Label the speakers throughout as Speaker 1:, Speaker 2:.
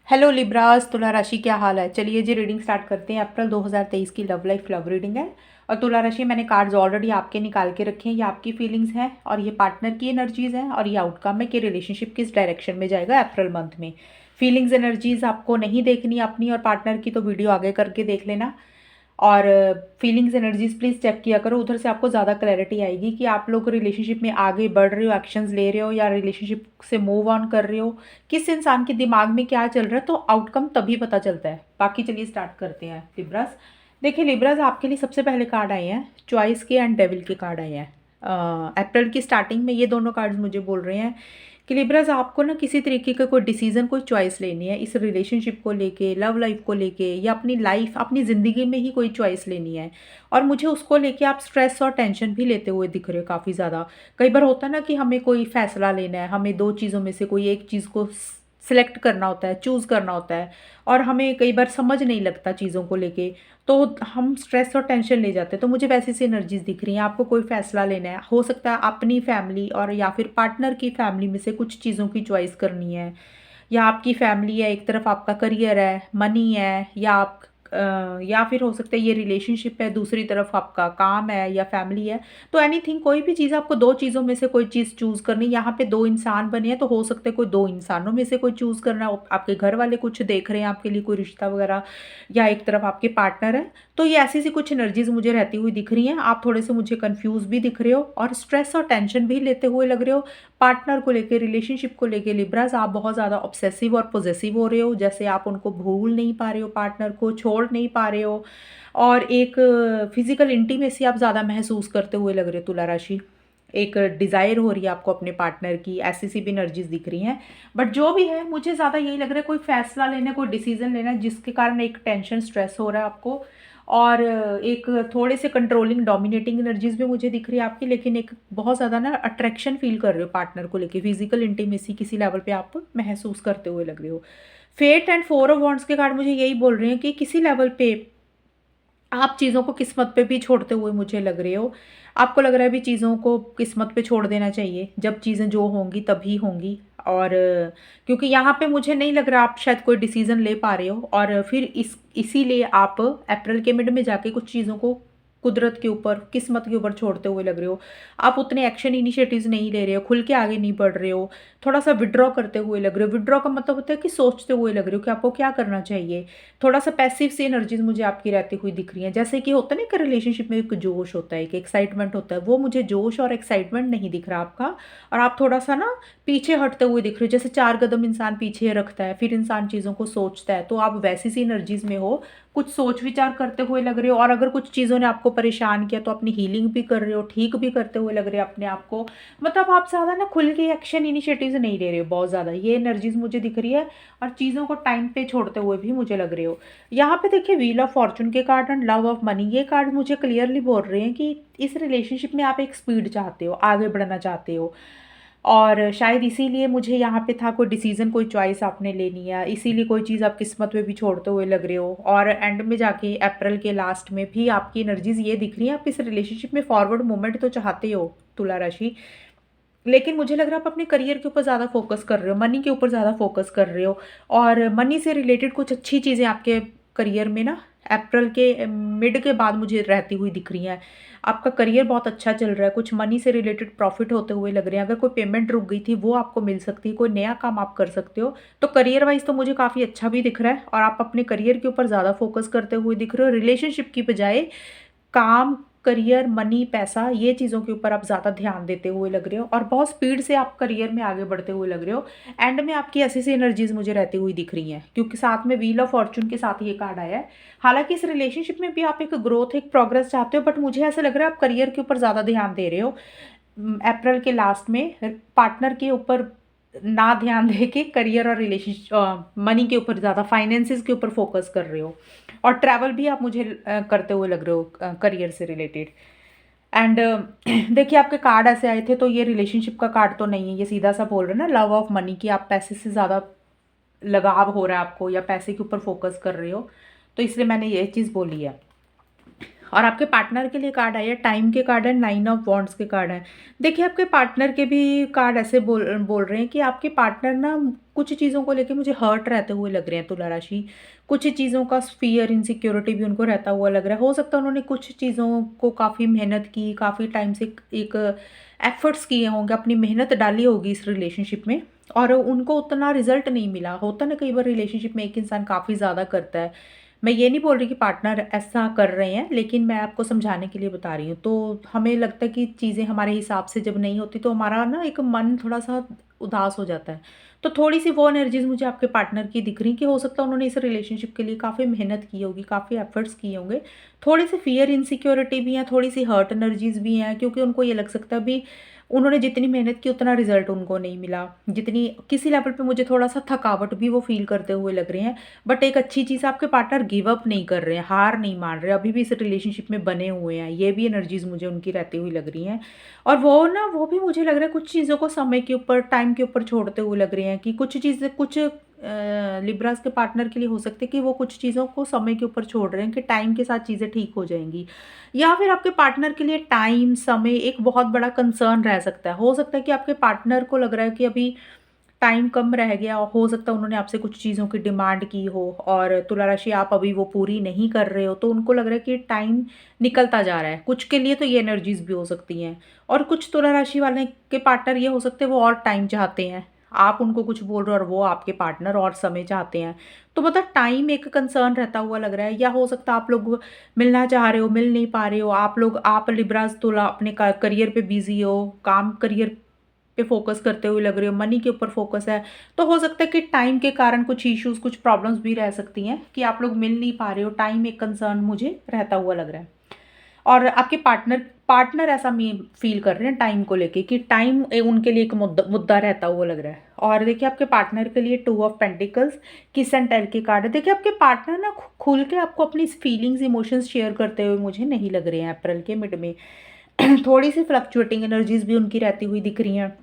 Speaker 1: Hello Libras, तुला राशि क्या हाल है। चलिए जी रीडिंग स्टार्ट करते हैं। अप्रैल 2023 की लव लाइफ लव रीडिंग है। और तुला राशि मैंने कार्ड्स ऑलरेडी आपके निकाल के रखे हैं। ये आपकी फीलिंग्स हैं और ये पार्टनर की एनर्जीज हैं और ये आउटकम है कि रिलेशनशिप किस डायरेक्शन में जाएगा अप्रैल मंथ में। फीलिंग्स एनर्जीज आपको नहीं देखनी अपनी और पार्टनर की तो वीडियो आगे करके देख लेना। और फीलिंग्स एनर्जीज प्लीज़ चेक किया करो, उधर से आपको ज़्यादा क्लैरिटी आएगी कि आप लोग रिलेशनशिप में आगे बढ़ रहे हो, एक्शंस ले रहे हो या रिलेशनशिप से मूव ऑन कर रहे हो। किस इंसान के दिमाग में क्या चल रहा है तो आउटकम तभी पता चलता है। बाकी चलिए स्टार्ट करते हैं। लिब्रास, देखिए लिब्रास, आपके लिए सबसे पहले कार्ड आए हैं चॉइस के एंड डेविल के कार्ड आए हैं। अप्रैल की स्टार्टिंग में ये दोनों कार्ड्स मुझे बोल रहे हैं कि लिब्रास आपको ना किसी तरीके का कोई डिसीजन, कोई चॉइस लेनी है इस रिलेशनशिप को लेके, लव लाइफ को लेके या अपनी लाइफ, अपनी ज़िंदगी में ही कोई चॉइस लेनी है। और मुझे उसको लेके आप स्ट्रेस और टेंशन भी लेते हुए दिख रहे हो काफ़ी ज़्यादा। कई बार होता है ना कि हमें कोई फ़ैसला लेना है, हमें दो चीज़ों में से कोई एक चीज़ को सिलेक्ट करना होता है, चूज़ करना होता है। और हमें कई बार समझ नहीं लगता चीज़ों को लेके, तो हम स्ट्रेस और टेंशन ले जाते हैं। तो मुझे वैसी सी एनर्जीज दिख रही हैं। आपको कोई फ़ैसला लेना है, हो सकता है अपनी फैमिली और या फिर पार्टनर की फैमिली में से कुछ चीज़ों की चॉइस करनी है। या आपकी फैमिली है, एक तरफ आपका करियर है, मनी है, या आप या फिर हो सकता है ये रिलेशनशिप है, दूसरी तरफ आपका काम है या फैमिली है। तो एनीथिंग, कोई भी चीज़, आपको दो चीज़ों में से कोई चीज़ चूज़ करनी। यहाँ पे दो इंसान बने हैं तो हो सकता है कोई दो इंसानों में से कोई चूज़ करना हो। आपके घर वाले कुछ देख रहे हैं आपके लिए, कोई रिश्ता वगैरह, या एक तरफ आपके पार्टनर है। तो ये ऐसी सी कुछ एनर्जीज मुझे रहती हुई दिख रही हैं। आप थोड़े से मुझे कंफ्यूज भी दिख रहे हो और स्ट्रेस और टेंशन भी लेते हुए लग रहे हो। पार्टनर को लेके, रिलेशनशिप को लेके लिब्रास आप बहुत ज़्यादा ऑब्सेसिव और पॉजेसिव हो रहे हो। जैसे आप उनको भूल नहीं पा रहे हो, पार्टनर को छोड़ नहीं पा रहे हो। और एक फिजिकल इंटीमेसी आप ज़्यादा महसूस करते हुए लग रहे हो तुला राशि। एक डिज़ायर हो रही है आपको अपने पार्टनर की, ऐसी सी भी एनर्जीज दिख रही हैं। बट जो भी है, मुझे ज़्यादा यही लग रहा है कोई फैसला लेना, कोई डिसीजन लेना जिसके कारण एक टेंशन, स्ट्रेस हो रहा है आपको। और एक थोड़े से कंट्रोलिंग, डोमिनेटिंग एनर्जीज भी मुझे दिख रही है आपकी। लेकिन एक बहुत ज़्यादा ना अट्रैक्शन फील कर रहे हो पार्टनर को लेके, फिजिकल इंटीमेसी किसी लेवल पे आप महसूस करते हुए लग रहे हो। Fate and four of wands के कार्ड मुझे यही बोल रहे हैं कि किसी लेवल पे आप चीज़ों को किस्मत पे भी छोड़ते हुए मुझे लग रहे हो। आपको लग रहा है भी चीज़ों को किस्मत पे छोड़ देना चाहिए, जब चीज़ें जो होंगी तभी होंगी। और क्योंकि यहाँ पे मुझे नहीं लग रहा आप शायद कोई डिसीज़न ले पा रहे हो, और फिर इसीलिए आप अप्रैल के मिड में जाके कुछ चीज़ों को कुदरत के ऊपर, किस्मत के ऊपर छोड़ते हुए लग रहे हो। आप उतने एक्शन इनिशिएटिव्स नहीं ले रहे हो, खुल के आगे नहीं बढ़ रहे हो। थोड़ा सा विड्रॉ करते हुए लग रहे हो। विड्रॉ का मतलब होता है कि सोचते हुए लग रहे हो कि आपको क्या करना चाहिए। थोड़ा सा पैसिव सी एनर्जीज मुझे आपकी रहती हुई दिख रही हैं। जैसे कि होता है ना कि रिलेशनशिप में एक जोश होता है, एक एक्साइटमेंट होता है, वो मुझे जोश और एक्साइटमेंट नहीं दिख रहा आपका। और आप थोड़ा सा ना पीछे हटते हुए दिख रहे हो। जैसे 4 कदम इंसान पीछे रखता है, फिर इंसान चीज़ों को सोचता है, तो आप वैसी सी एनर्जीज में हो। कुछ सोच विचार करते हुए लग रहे हो। और अगर कुछ चीज़ों ने आपको परेशान किया तो अपनी हीलिंग भी कर रहे हो, ठीक भी करते हुए लग रहे हो अपने आप को। मतलब आप ज़्यादा ना खुल के एक्शन इनिशिएटिव्स नहीं ले रहे हो बहुत ज़्यादा, ये एनर्जीज मुझे दिख रही है। और चीज़ों को टाइम पे छोड़ते हुए भी मुझे लग रहे हो। यहाँ पे देखिए व्हील ऑफ फॉर्चून के card and love of money, ये कार्ड मुझे क्लियरली बोल रहे हैं कि इस रिलेशनशिप में आप एक स्पीड चाहते हो, आगे बढ़ना चाहते हो। और शायद इसीलिए मुझे यहाँ पे था कोई डिसीजन, कोई चॉइस आपने लेनी है, इसीलिए कोई चीज़ आप किस्मत में भी छोड़ते हुए लग रहे हो। और एंड में जाके अप्रैल के लास्ट में भी आपकी एनर्जीज ये दिख रही है, आप इस रिलेशनशिप में फॉरवर्ड मूवमेंट तो चाहते हो तुला राशि। लेकिन मुझे लग रहा है आप अपने करियर के ऊपर ज़्यादा फोकस कर रहे हो, मनी के ऊपर ज़्यादा फोकस कर रहे हो। और मनी से रिलेटेड कुछ अच्छी चीज़ें आपके करियर में ना अप्रैल के मिड के बाद मुझे रहती हुई दिख रही हैं। आपका करियर बहुत अच्छा चल रहा है, कुछ मनी से रिलेटेड प्रॉफिट होते हुए लग रहे हैं। अगर कोई पेमेंट रुक गई थी वो आपको मिल सकती है, कोई नया काम आप कर सकते हो। तो करियर वाइज तो मुझे काफ़ी अच्छा भी दिख रहा है और आप अपने करियर के ऊपर ज़्यादा फोकस करते हुए दिख रहे हो, रिलेशनशिप की बजाय काम, करियर, मनी, पैसा, ये चीज़ों के ऊपर आप ज़्यादा ध्यान देते हुए लग रहे हो। और बहुत स्पीड से आप करियर में आगे बढ़ते हुए लग रहे हो। एंड में आपकी ऐसी सी एनर्जीज मुझे रहती हुई दिख रही हैं, क्योंकि साथ में व्हील ऑफ फॉर्चून के साथ ये कार्ड आया है। हालांकि इस रिलेशनशिप में भी आप एक ग्रोथ, एक प्रोग्रेस चाहते हो, बट मुझे ऐसा लग रहा है आप करियर के ऊपर ज़्यादा ध्यान दे रहे हो। अप्रैल के लास्ट में पार्टनर के ऊपर ना ध्यान दे के करियर और रिलेशनशिप, मनी के ऊपर ज़्यादा, फाइनेंसिस के ऊपर फोकस कर रहे हो। और ट्रैवल भी आप मुझे करते हुए लग रहे हो करियर से रिलेटेड। एंड देखिए आपके कार्ड ऐसे आए थे तो ये रिलेशनशिप का कार्ड तो नहीं है, ये सीधा सा बोल रहे हैं ना लव ऑफ मनी, की आप पैसे से ज़्यादा लगाव हो रहा है आपको या पैसे के ऊपर फोकस कर रहे हो, तो इसलिए मैंने ये चीज़ बोली है। और आपके पार्टनर के लिए कार्ड आया टाइम के कार्ड है, 9 ऑफ वॉन्ड्स के कार्ड है। देखिए आपके पार्टनर के भी कार्ड ऐसे बोल बोल रहे हैं कि आपके पार्टनर ना कुछ चीज़ों को लेके मुझे हर्ट रहते हुए लग रहे हैं तुला राशि। कुछ चीज़ों का फ़ियर, इनसिक्योरिटी भी उनको रहता हुआ लग रहा है। हो सकता है उन्होंने कुछ चीज़ों को काफ़ी मेहनत की, काफ़ी टाइम से एक एफ़र्ट्स किए होंगे, अपनी मेहनत डाली होगी इस रिलेशनशिप में और उनको उतना रिज़ल्ट नहीं मिला। होता है ना कई बार रिलेशनशिप में एक इंसान काफ़ी ज़्यादा करता है। मैं ये नहीं बोल रही कि पार्टनर ऐसा कर रहे हैं, लेकिन मैं आपको समझाने के लिए बता रही हूँ। तो हमें लगता है कि चीज़ें हमारे हिसाब से जब नहीं होती तो हमारा ना एक मन थोड़ा-सा उदास हो जाता है। तो थोड़ी-सी वो एनर्जीज़ मुझे आपके पार्टनर की दिख रही कि हो सकता है उन्होंने इस रिलेशनशिप के लिए काफ़ी मेहनत की होगी, काफ़ी एफर्ट्स किए होंगे। थोड़ी-सी फ़ियर, इनसिक्योरिटी भी है, थोड़ी-सी हर्ट एनर्जीज़ भी हैं क्योंकि उनको ये लग सकता है अभी उन्होंने जितनी मेहनत की उतना रिज़ल्ट उनको नहीं मिला। जितनी किसी लेवल पे मुझे थोड़ा-सा थकावट भी वो फ़ील करते हुए लग रहे हैं। बट एक अच्छी चीज़ आपके पार्टनर गिव अप नहीं कर रहे हैं, हार नहीं मान रहे, अभी भी इस रिलेशनशिप में बने हुए हैं। ये भी एनर्जीज़ मुझे उनकी रहती हुई लग रही हैं। और वो भी मुझे लग रहा है कुछ चीज़ों को समय के ऊपर, टाइम के ऊपर छोड़ते हुए लग रहे हैं कि कुछ चीज़ें कुछ लिब्रास के पार्टनर के लिए हो सकता है कि वो कुछ चीज़ों को समय के ऊपर छोड़ रहे हैं कि टाइम के साथ चीज़ें ठीक हो जाएँगी। या फिर आपके पार्टनर के लिए टाइम, समय एक बहुत बड़ा कंसर्न रह सकता है। हो सकता है कि आपके पार्टनर को लग रहा है कि अभी टाइम कम रह गया और हो सकता है उन्होंने आपसे कुछ चीज़ों की डिमांड की हो और तुला राशि आप अभी वो पूरी नहीं कर रहे हो, तो उनको लग रहा है कि टाइम निकलता जा रहा है। कुछ के लिए तो ये एनर्जीज़ भी हो सकती हैं और कुछ तुला राशि वाले के पार्टनर ये हो सकते हैं वो और टाइम चाहते हैं। आप उनको कुछ बोल रहे हो और वो आपके पार्टनर और समय चाहते हैं। तो मतलब टाइम एक कंसर्न रहता हुआ लग रहा है या हो सकता है आप लोग मिलना चाह रहे हो, मिल नहीं पा रहे हो। आप लिब्रास तुला अपने करियर पे बिज़ी हो, काम करियर पे फ़ोकस करते हुए लग रहे हो, मनी के ऊपर फ़ोकस है। तो हो सकता है कि टाइम के कारण कुछ इश्यूज़, कुछ प्रॉब्लम्स भी रह सकती हैं कि आप लोग मिल नहीं पा रहे हो। टाइम एक कंसर्न मुझे रहता हुआ लग रहा है। और आपके पार्टनर पार्टनर ऐसा फ़ील कर रहे हैं टाइम को लेके कि टाइम उनके लिए एक मुद्दा मुद्दा रहता हुआ लग रहा है। और देखिए आपके पार्टनर के लिए 2 ऑफ पेंटिकल्स, किस एंड टेल के कार्ड है। देखिए आपके पार्टनर ना खुल के आपको अपनी फीलिंग्स, इमोशंस शेयर करते हुए मुझे नहीं लग रहे हैं अप्रैल के मिड में। थोड़ी-सी फ्लक्चुएटिंग एनर्जीज़ भी उनकी रहती हुई दिख रही हैं।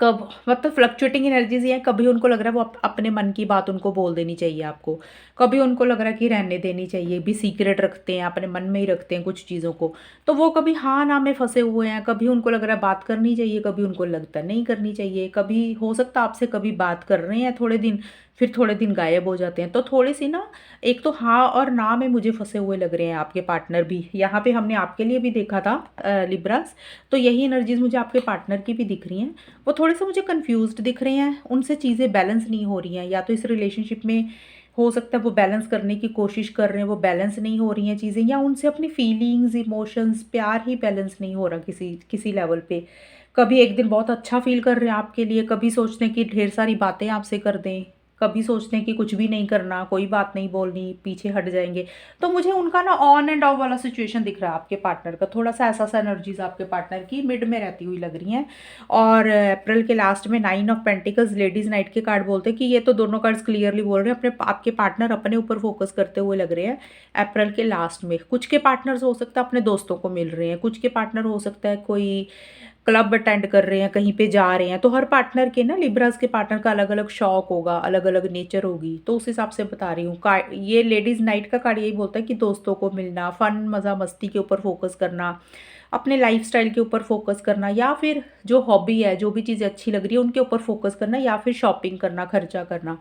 Speaker 1: कब मतलब फ्लक्चुएटिंग एनर्जीज़ ये है, कभी उनको लग रहा है वो अपने मन की बात उनको बोल देनी चाहिए आपको। कभी उनको लग रहा है कि रहने देनी चाहिए, भी सीक्रेट रखते हैं, अपने मन में ही रखते हैं कुछ चीज़ों को। तो वो कभी हाँ, ना में फँसे हुए हैं, कभी उनको लग रहा है बात करनी चाहिए, कभी उनको लगता है नहीं करनी चाहिए। कभी हो सकता है आपसे कभी बात कर रहे हैं थोड़े दिन, फिर थोड़े दिन गायब हो जाते हैं। तो थोड़ी-सी ना एक तो हाँ और ना में मुझे फँसे हुए लग रहे हैं आपके पार्टनर भी। यहाँ पे हमने आपके लिए भी देखा था लिब्रास, तो यही एनर्जीज़ मुझे आपके पार्टनर की भी दिख रही हैं। वो थोड़े-से मुझे कन्फ्यूज़्ड दिख रहे हैं, उनसे चीज़ें बैलेंस नहीं हो रही हैं या तो इस रिलेशनशिप में हो सकता है वो बैलेंस करने की कोशिश कर रहे हैं, वो बैलेंस नहीं हो रही हैं चीज़ें या उनसे अपनी फीलिंग्स, इमोशंस, प्यार ही बैलेंस नहीं हो रहा किसी किसी लेवल पे। कभी एक दिन बहुत अच्छा फ़ील कर रहे हैं आपके लिए, कभी सोचते हैं कि ढेर सारी बातें आपसे कर दें, कभी सोचते हैं कि कुछ भी नहीं करना, कोई बात नहीं बोलनी, पीछे हट जाएँगे। तो मुझे उनका ना ऑन एंड ऑफ वाला सिचुएशन दिख रहा है आपके पार्टनर का, थोड़ा-सा ऐसा-सा एनर्जीज़ आपके पार्टनर की मिड में रहती हुई लग रही हैं। और अप्रैल के लास्ट में 9 ऑफ पेंटिकल्स, लेडीज़ नाइट के कार्ड बोलते हैं कि ये तो दोनों कार्ड्स क्लियरली बोल रहे हैं अपने आपके पार्टनर अपने ऊपर फोकस करते हुए लग रहे हैं अप्रैल के लास्ट में। कुछ के पार्टनर्स हो सकता है अपने दोस्तों को मिल रहे हैं, कुछ के पार्टनर हो सकता है कोई क्लब अटेंड कर रहे हैं, कहीं पे जा रहे हैं। तो हर पार्टनर के ना लिब्रास के पार्टनर का अलग-अलग शौक होगा, अलग-अलग नेचर होगी, तो उस हिसाब से बता रही हूँ। ये लेडीज़ नाइट का कार्ड यही बोलता है कि दोस्तों को मिलना, फन, मज़ा, मस्ती के ऊपर फोकस करना, अपने लाइफ़स्टाइल के ऊपर फ़ोकस करना या फिर जो हॉबी है, जो भी चीज़ें अच्छी लग रही है उनके ऊपर फ़ोकस करना या फिर शॉपिंग करना, खर्चा करना।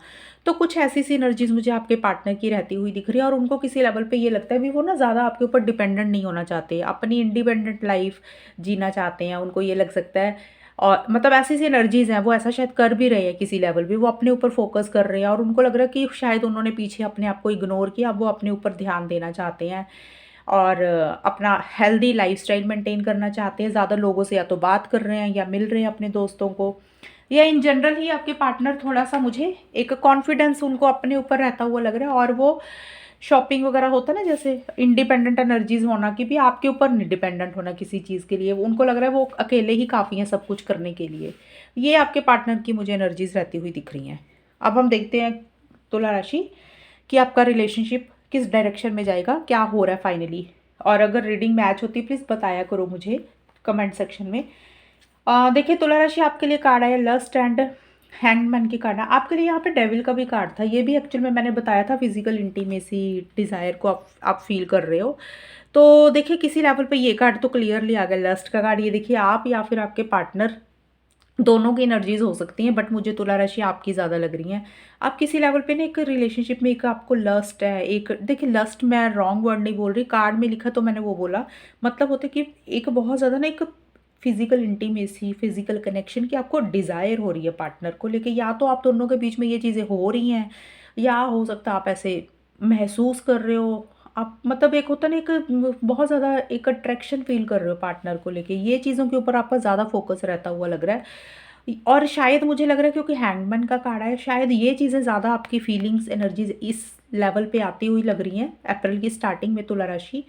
Speaker 1: तो कुछ ऐसी-सी एनर्जीज़ मुझे आपके पार्टनर की रहती हुई दिख रही है और उनको किसी लेवल पे ये लगता है भी वो ना ज़्यादा आपके ऊपर डिपेंडेंट नहीं होना चाहते, अपनी इंडिपेंडेंट लाइफ़ जीना चाहते हैं। उनको ये लग सकता है और मतलब ऐसी-सी एनर्जीज़ हैं, वो ऐसा शायद कर भी रहे हैं किसी लेवल पे, वो अपने ऊपर फ़ोकस कर रहे हैं और उनको लग रहा है कि शायद उन्होंने पीछे अपने आप को इग्नोर किया, अब वो अपने ऊपर ध्यान देना चाहते हैं। और अपना हेल्दी लाइफ़स्टाइल मेंटेन करना चाहते हैं, ज़्यादा लोगों से या तो बात कर रहे हैं या मिल रहे हैं अपने दोस्तों को, या इन जनरल ही आपके पार्टनर थोड़ा-सा मुझे एक कॉन्फिडेंस उनको अपने ऊपर रहता हुआ लग रहा है और वो शॉपिंग वगैरह होता है ना, जैसे इंडिपेंडेंट एनर्जीज़ होना कि भी आपके ऊपर नहीं डिपेंडेंट होना किसी चीज़ के लिए, उनको लग रहा है वो अकेले ही काफ़ी हैं सब कुछ करने के लिए। ये आपके पार्टनर की मुझे एनर्जीज़ रहती हुई दिख रही हैं। अब हम देखते हैं तुला राशि कि आपका रिलेशनशिप किस डायरेक्शन में जाएगा, क्या हो रहा है फाइनली। और अगर रीडिंग मैच होती है प्लीज़ बताया करो मुझे कमेंट सेक्शन में। देखिए तुला राशि आपके लिए कार्ड आया लस्ट एंड हैंगमैन की कार्ड है। आपके लिए यहाँ पे डेविल का भी कार्ड था। ये भी एक्चुअल में मैंने बताया था फिजिकल इंटीमेसी, डिज़ायर को आप फ़ील कर रहे हो। तो देखिए किसी लेवल पे ये कार्ड तो क्लियरली आ गया, लस्ट का कार्ड। ये देखिए आप या फिर आपके पार्टनर दोनों की एनर्जीज हो सकती हैं, बट मुझे तुला राशि आपकी ज़्यादा लग रही हैं। आप किसी लेवल पे ना एक रिलेशनशिप में एक आपको लस्ट है, एक देखिए लस्ट मैं रॉन्ग वर्ड नहीं बोल रही, कार्ड में लिखा तो मैंने वो बोला, मतलब होता है कि एक बहुत ज़्यादा ना एक फिजिकल इंटीमेसी, फिजिकल कनेक्शन की आपको डिज़ायर हो रही है पार्टनर को लेके, या तो आप दोनों के बीच में ये चीज़ें हो रही हैं, या हो सकता है आप ऐसे महसूस कर रहे हो। आप मतलब एक होता है ना एक बहुत ज़्यादा एक अट्रैक्शन फ़ील कर रहे हो पार्टनर को लेके, ये चीज़ों के ऊपर आपका ज़्यादा फ़ोकस रहता हुआ लग रहा है। और शायद मुझे लग रहा है क्योंकि हैंगमैन का कार्ड है, शायद ये चीज़ें ज़्यादा आपकी फीलिंग्स, एनर्जीज़ इस लेवल पे आती हुई लग रही हैं अप्रैल की स्टार्टिंग में तुला राशि।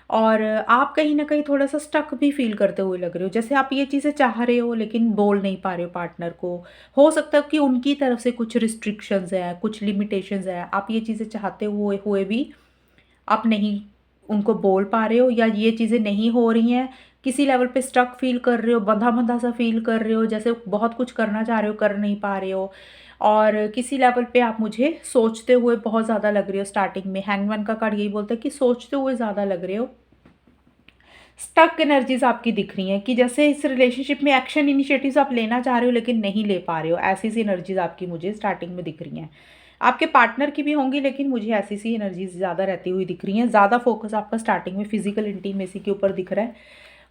Speaker 1: और आप कहीं न कहीं थोड़ा-सा स्टक भी फ़ील करते हुए लग रहे हो। जैसे आप ये चीज़ें चाह रहे हो लेकिन बोल नहीं पा रहे हो पार्टनर को। हो सकता है कि उनकी तरफ से कुछ रिस्ट्रिक्शंस हैं, कुछ लिमिटेशंस हैं। आप ये चीज़ें चाहते हुए हुए भी आप नहीं उनको बोल पा रहे हो, या ये चीज़ें नहीं हो रही हैं। किसी लेवल पे स्टक फ़ील कर रहे हो, बँधा-बँधा सा फ़ील कर रहे हो, जैसे बहुत कुछ करना चाह रहे हो, कर नहीं पा रहे हो। और किसी लेवल पे आप मुझे सोचते हुए बहुत ज़्यादा लग रहे हो स्टार्टिंग में। हैंगमैन का कार्ड यही बोलता है कि सोचते हुए ज़्यादा लग रहे हो। स्टक एनर्जीज़ आपकी दिख रही हैं कि जैसे इस रिलेशनशिप में एक्शन इनिशिएटिव्स आप लेना चाह रहे हो लेकिन नहीं ले पा रहे हो, ऐसी-सी एनर्जीज़ आपकी मुझे स्टार्टिंग में दिख रही हैं। आपके पार्टनर की भी होंगी लेकिन मुझे ऐसी-सी एनर्जीज़ ज़्यादा रहती हुई दिख रही हैं। ज़्यादा फ़ोकस आपका स्टार्टिंग में फिज़िकल इंटीमेसी के ऊपर दिख रहा है।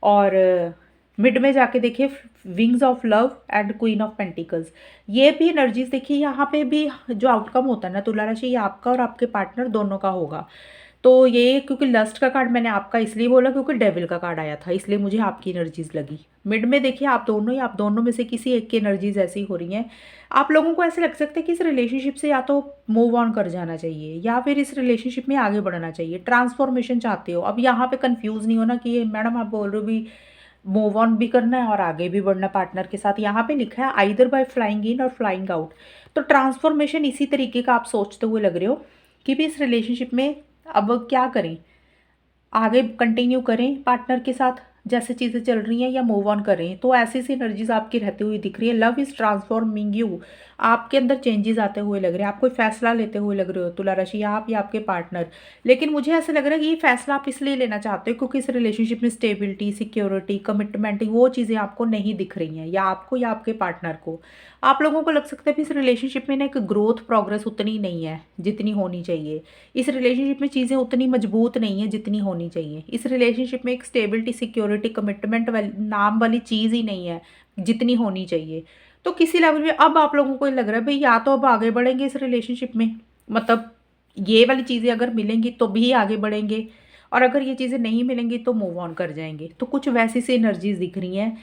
Speaker 1: और मिड में जाके देखिए wings of love and queen of pentacles, ये भी एनर्जीज़ देखिए यहाँ पे भी जो आउटकम होता है ना तुला राशि, ये आपका और आपके पार्टनर दोनों का होगा। तो ये क्योंकि लस्ट का कार्ड मैंने आपका इसलिए बोला क्योंकि डेविल का कार्ड आया था, इसलिए मुझे आपकी एनर्जीज़ लगी। मिड में देखिए आप दोनों में से किसी एक की एनर्जीज़ ऐसी हो रही हैं। आप लोगों को ऐसे लग सकता है कि इस रिलेशनशिप से या तो मूव ऑन कर जाना चाहिए या फिर इस रिलेशनशिप में आगे बढ़ना चाहिए, ट्रांसफॉर्मेशन चाहते हो। अब यहाँ पे कन्फ्यूज़ नहीं होना कि ये मैडम आप बोल रहे हो भी मूव ऑन भी करना है और आगे भी बढ़ना पार्टनर के साथ। यहाँ पे लिखा है आइदर बाय फ्लाइंग इन और फ्लाइंग आउट। तो ट्रांसफॉर्मेशन इसी तरीके का आप सोचते हुए लग रहे हो कि भी इस रिलेशनशिप में अब क्या करें, आगे कंटिन्यू करें पार्टनर के साथ जैसे चीज़ें चल रही हैं, या मूव ऑन करें। तो ऐसी सी एनर्जीज आपकी रहती हुई दिख रही है। लव इज़ ट्रांसफॉर्मिंग यू, आपके अंदर चेंजेस आते हुए लग रहे हैं। आप कोई फैसला लेते हुए लग रहे हो तुला राशि, या आप या आपके पार्टनर। लेकिन मुझे ऐसा लग रहा है कि ये फैसला आप इसलिए लेना चाहते हो क्योंकि इस रिलेशनशिप में स्टेबिलिटी, सिक्योरिटी, कमिटमेंट वो चीज़ें आपको नहीं दिख रही हैं, या आपको या आपके पार्टनर को। आप लोगों को लग सकता है कि इस रिलेशनशिप में ना एक ग्रोथ प्रोग्रेस उतनी नहीं है जितनी होनी चाहिए। इस रिलेशनशिप में चीज़ें उतनी मजबूत नहीं है जितनी होनी चाहिए। इस रिलेशनशिप में एक स्टेबिलिटी, सिक्योरिटी, कमिटमेंट वाली नाम वाली चीज़ ही नहीं है जितनी होनी चाहिए। तो किसी लेवल पे अब आप लोगों को लग रहा है भई या तो अब आगे बढ़ेंगे इस रिलेशनशिप में, मतलब ये वाली चीज़ें अगर मिलेंगी तो भी आगे बढ़ेंगे, और अगर ये चीज़ें नहीं मिलेंगी तो मूव ऑन कर जाएँगे। तो कुछ वैसी सी एनर्जीज़ दिख रही हैं।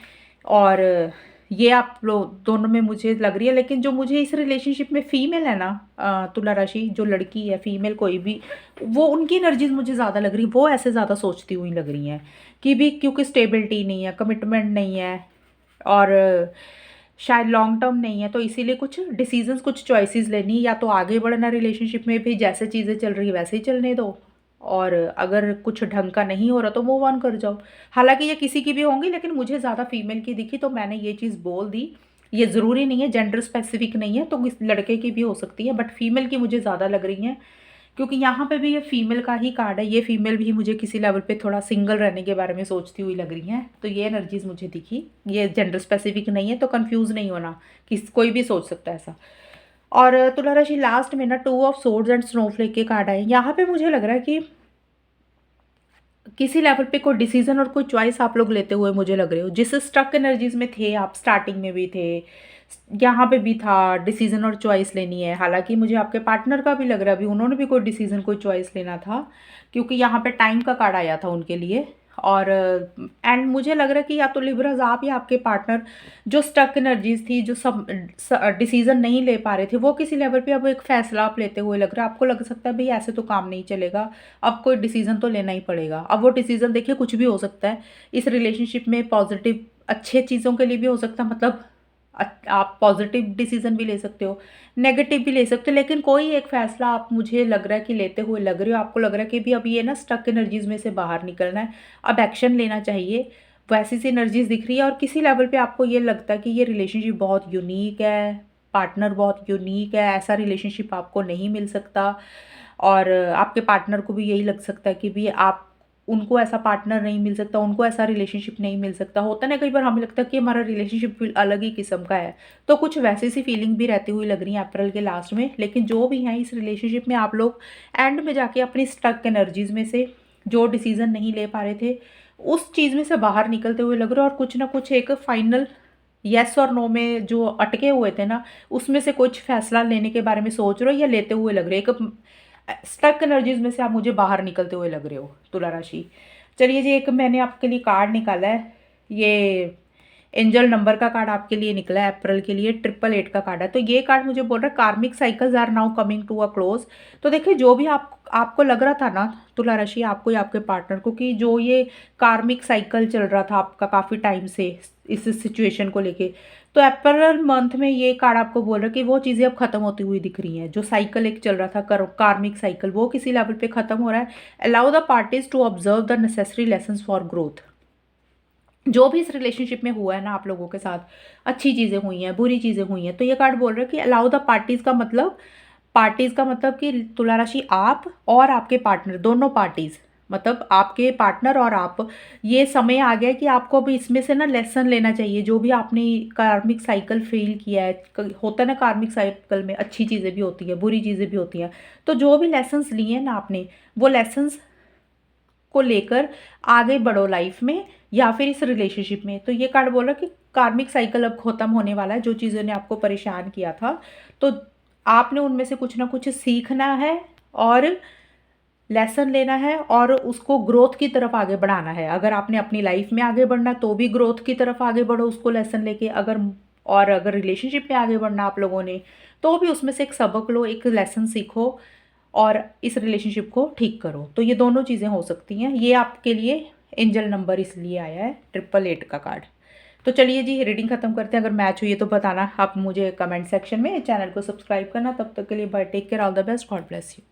Speaker 1: और ये आप लोग दोनों में मुझे लग रही है। लेकिन जो मुझे इस रिलेशनशिप में फीमेल है ना, तुला राशि जो लड़की है, फीमेल कोई भी, वो उनकी एनर्जीज मुझे ज़्यादा लग रही है। वो ऐसे ज़्यादा सोचती हुई लग रही हैं कि भी क्योंकि स्टेबिलिटी नहीं है, कमिटमेंट नहीं है, और शायद लॉन्ग टर्म नहीं है, तो इसीलिए कुछ डिसीजंस, कुछ चॉइसेस लेनी है। या तो आगे बढ़ना रिलेशनशिप में भी, जैसे चीज़ें चल रही है वैसे ही चलने दो, और अगर कुछ ढंग का नहीं हो रहा तो मूव ऑन कर जाओ। हालाँकि ये किसी की भी होंगी लेकिन मुझे ज़्यादा फीमेल की दिखी तो मैंने ये चीज़ बोल दी। ये ज़रूरी नहीं है, जेंडर स्पेसिफिक नहीं है, तो इस लड़के की भी हो सकती है, बट फीमेल की मुझे ज़्यादा लग रही हैं क्योंकि यहाँ पे भी ये फीमेल का ही कार्ड है। ये फीमेल भी मुझे किसी लेवल पे थोड़ा सिंगल रहने के बारे में सोचती हुई लग रही हैं। तो ये एनर्जीज़ मुझे दिखी। ये जेंडर स्पेसिफिक नहीं है, तो कन्फ्यूज़ नहीं होना, कोई भी सोच सकता है ऐसा। और तुला राशि लास्ट में ना two of swords and Snowflake के कार्ड आए। यहाँ पे मुझे लग रहा है कि किसी लेवल पे कोई डिसीजन और कोई चॉइस आप लोग लेते हुए मुझे लग रहे हो। जिस स्टक एनर्जीज में थे आप, स्टार्टिंग में भी थे, यहाँ पे भी था, डिसीजन और चॉइस लेनी है। हालांकि मुझे आपके पार्टनर का भी लग रहा है अभी उन्होंने भी कोई डिसीजन, कोई चॉइस लेना था, क्योंकि यहाँ पे टाइम का कार्ड आया था उनके लिए। और एंड मुझे लग रहा है कि या तो लिबरल्स आप या आपके पार्टनर, जो स्टक एनर्जीज थी, जो सब डिसीजन नहीं ले पा रहे थे, वो किसी लेवल पे अब एक फैसला आप लेते हुए लग रहा है। आपको लग सकता है भाई ऐसे तो काम नहीं चलेगा, अब कोई डिसीजन तो लेना ही पड़ेगा। अब वो डिसीजन देखिए कुछ भी हो सकता है इस रिलेशनशिप में, पॉजिटिव अच्छे चीज़ों के लिए भी हो सकता है, मतलब आप पॉजिटिव डिसीजन भी ले सकते हो, नेगेटिव भी ले सकते हो, लेकिन कोई एक फैसला आप मुझे लग रहा है कि लेते हुए लग रहे हो। आपको लग रहा है कि भी अब ये ना स्टक एनर्जीज में से बाहर निकलना है, अब एक्शन लेना चाहिए। वैसी सी एनर्जीज दिख रही है, और किसी लेवल पे आपको ये लगता है कि ये रिलेशनशिप बहुत यूनिक है, पार्टनर बहुत यूनिक है, ऐसा रिलेशनशिप आपको नहीं मिल सकता। और आपके पार्टनर को भी यही लग सकता है कि भी आप उनको ऐसा पार्टनर नहीं मिल सकता, उनको ऐसा रिलेशनशिप नहीं मिल सकता। होता ना कई बार हमें लगता है कि हमारा रिलेशनशिप अलग ही किस्म का है, तो कुछ वैसी सी फीलिंग भी रहती हुई लग रही है अप्रैल के लास्ट में। लेकिन जो भी हैं इस रिलेशनशिप में, आप लोग एंड में जाके अपनी स्टक एनर्जीज में से जो डिसीजन नहीं ले पा रहे थे उस चीज़ में से बाहर निकलते हुए लग रहे हो, और कुछ ना कुछ एक फाइनल येस और नो में जो अटके हुए थे ना, उसमें से कुछ फैसला लेने के बारे में सोच रहे हो या लेते हुए लग रहे हो। एक स्टक एनर्जीज में से आप मुझे बाहर निकलते हुए लग रहे हो तुला राशि। चलिए जी, एक मैंने आपके लिए कार्ड निकाला है, ये एंजल नंबर का कार्ड आपके लिए निकला है अप्रैल के लिए, 888 का कार्ड है। तो ये कार्ड मुझे बोल रहा है karmic cycles are now coming to a close. तो देखिए, जो भी आपको लग रहा था ना तुला राशि, आपको या आपके पार्टनर को, कि जो ये कार्मिक साइकिल चल रहा था आपका काफ़ी टाइम से इस सिचुएशन को लेके, तो अप्रैल मंथ में ये कार्ड आपको बोल रहा है कि वो चीज़ें अब खत्म होती हुई दिख रही हैं। जो साइकिल एक चल रहा था कार्मिक साइकिल, वो किसी लेवल पे खत्म हो रहा है। Allow the parties to observe the necessary lessons for growth. जो भी इस रिलेशनशिप में हुआ है ना आप लोगों के साथ, अच्छी चीज़ें हुई हैं, बुरी चीज़ें हुई हैं, तो ये कार्ड बोल रहा है कि अलाउ द पार्टीज़ का मतलब कि तुला राशि आप और आपके पार्टनर, दोनों पार्टीज़, मतलब आपके पार्टनर और आप, ये समय आ गया है कि आपको अभी इसमें से ना लेसन लेना चाहिए। जो भी आपने कार्मिक साइकिल फेल किया है, होता है ना कार्मिक साइकिल में अच्छी चीज़ें भी होती हैं, बुरी चीज़ें भी होती हैं, तो जो भी लेसन्स लिए हैं ना आपने, वो लेसन्स को लेकर आगे बढ़ो लाइफ में या फिर इस रिलेशनशिप में। तो ये कार्ड बोल रहा है कि कार्मिक साइकिल अब खत्म होने वाला है। जो चीज़ों ने आपको परेशान किया था, तो आपने उनमें से कुछ ना कुछ सीखना है और लेसन लेना है और उसको ग्रोथ की तरफ आगे बढ़ाना है। अगर आपने अपनी लाइफ में आगे बढ़ना तो भी ग्रोथ की तरफ आगे बढ़ो उसको लेसन लेके, अगर रिलेशनशिप में आगे बढ़ना आप लोगों ने, तो भी उसमें से एक सबक लो, एक लेसन सीखो और इस रिलेशनशिप को ठीक करो। तो ये दोनों चीज़ें हो सकती हैं। ये आपके लिए एंजल नंबर इसलिए आया है 888 का कार्ड। तो चलिए जी, रीडिंग खत्म करते हैं। अगर मैच हुई है तो बताना आप मुझे कमेंट सेक्शन में। चैनल को सब्सक्राइब करना। तब तक के लिए bye, take care, all the best, God bless you.